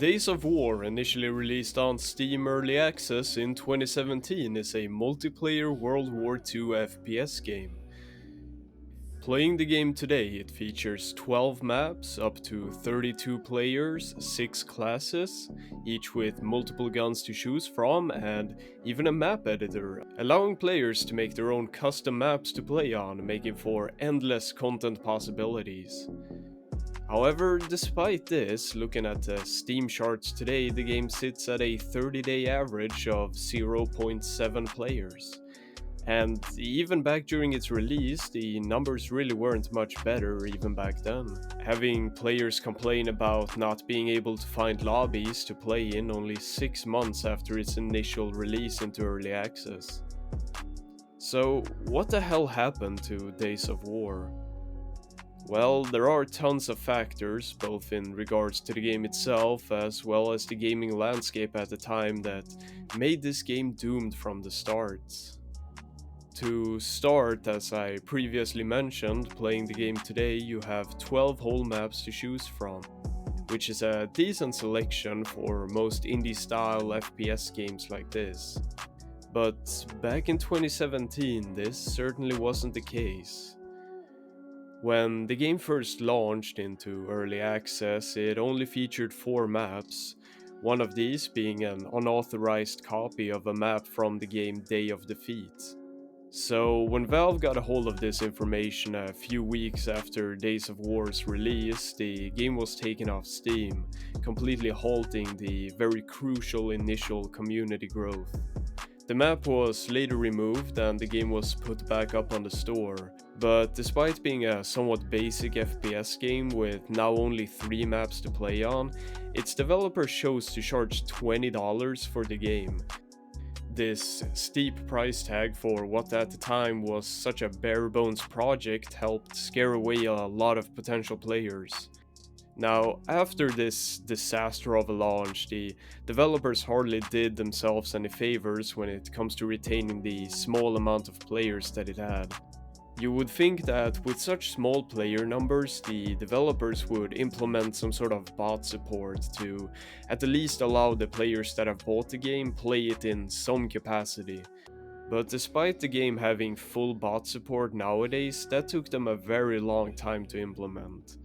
Days of War, initially released on Steam Early Access in 2017, is a multiplayer World War II FPS game. Playing the game today, it features 12 maps, up to 32 players, 6 classes, each with multiple guns to choose from, and even a map editor, allowing players to make their own custom maps to play on, making for endless content possibilities. However, despite this, looking at the Steam charts today, the game sits at a 30-day average of 0.7 players. And even back during its release, the numbers really weren't much better even back then, having players complain about not being able to find lobbies to play in only 6 months after its initial release into early access. So, what the hell happened to Days of War? Well, there are tons of factors, both in regards to the game itself as well as the gaming landscape at the time, that made this game doomed from the start. To start, as I previously mentioned, playing the game today you have 12 whole maps to choose from, which is a decent selection for most indie-style FPS games like this. But back in 2017, this certainly wasn't the case. When the game first launched into early access, it only featured 4 maps, one of these being an unauthorized copy of a map from the game Day of Defeat. So when Valve got a hold of this information a few weeks after Days of War's release, the game was taken off Steam, completely halting the very crucial initial community growth. The map was later removed and the game was put back up on the store, but despite being a somewhat basic FPS game with now only 3 maps to play on, its developer chose to charge $20 for the game. This steep price tag for what at the time was such a bare-bones project helped scare away a lot of potential players. Now, after this disaster of a launch, the developers hardly did themselves any favors when it comes to retaining the small amount of players that it had. You would think that with such small player numbers, the developers would implement some sort of bot support to at the least allow the players that have bought the game play it in some capacity. But despite the game having full bot support nowadays, that took them a very long time to implement.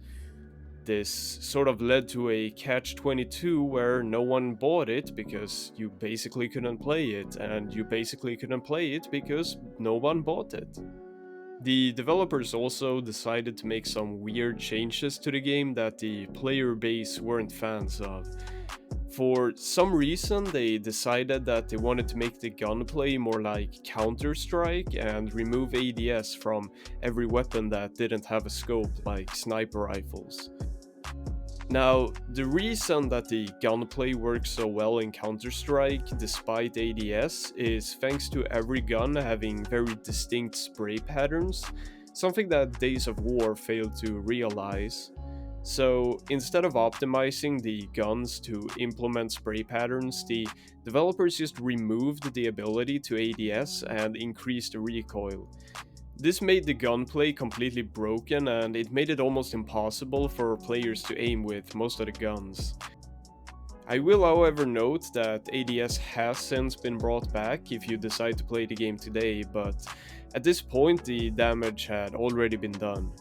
This sort of led to a catch-22 where no one bought it because you basically couldn't play it, and you basically couldn't play it because no one bought it. The developers also decided to make some weird changes to the game that the player base weren't fans of. For some reason, they decided that they wanted to make the gunplay more like Counter-Strike and remove ADS from every weapon that didn't have a scope, like sniper rifles. Now, the reason that the gunplay works so well in Counter-Strike despite ADS is thanks to every gun having very distinct spray patterns, something that Days of War failed to realize. So instead of optimizing the guns to implement spray patterns, the developers just removed the ability to ADS and increased the recoil. This made the gunplay completely broken and it made it almost impossible for players to aim with most of the guns. I will however note that ADS has since been brought back if you decide to play the game today, but at this point the damage had already been done.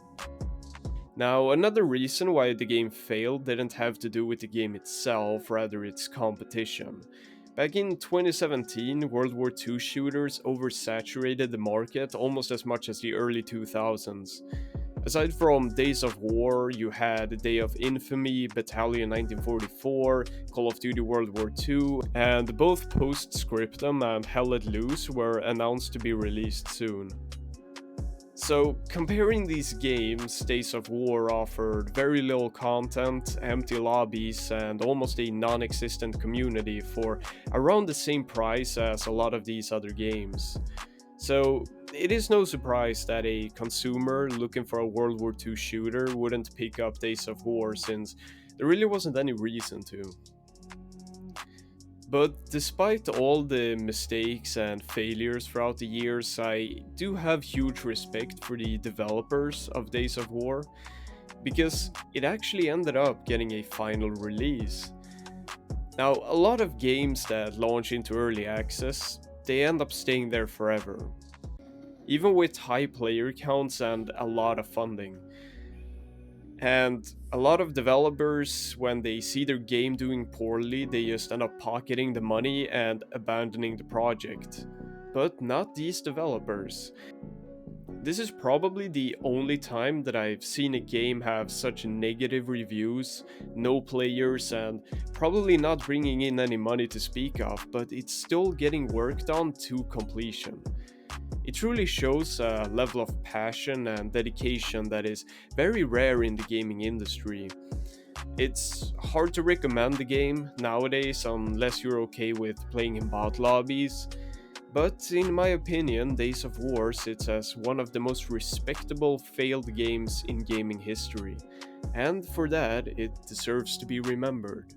Now, another reason why the game failed didn't have to do with the game itself, rather its competition. Back in 2017, World War II shooters oversaturated the market almost as much as the early 2000s. Aside from Days of War, you had Day of Infamy, Battalion 1944, Call of Duty World War II, and both Postscriptum and Hell Let Loose were announced to be released soon. So, comparing these games, Days of War offered very little content, empty lobbies, and almost a non-existent community for around the same price as a lot of these other games. So, it is no surprise that a consumer looking for a World War II shooter wouldn't pick up Days of War, since there really wasn't any reason to. But despite all the mistakes and failures throughout the years, I do have huge respect for the developers of Days of War, because it actually ended up getting a final release. Now, a lot of games that launch into early access, they end up staying there forever, even with high player counts and a lot of funding. And a lot of developers, when they see their game doing poorly, they just end up pocketing the money and abandoning the project. But not these developers. This is probably the only time that I've seen a game have such negative reviews, no players, and probably not bringing in any money to speak of, but it's still getting worked on to completion. It truly shows a level of passion and dedication that is very rare in the gaming industry. It's hard to recommend the game nowadays unless you're okay with playing in bot lobbies, but in my opinion, Days of War sits as one of the most respectable failed games in gaming history, and for that, it deserves to be remembered.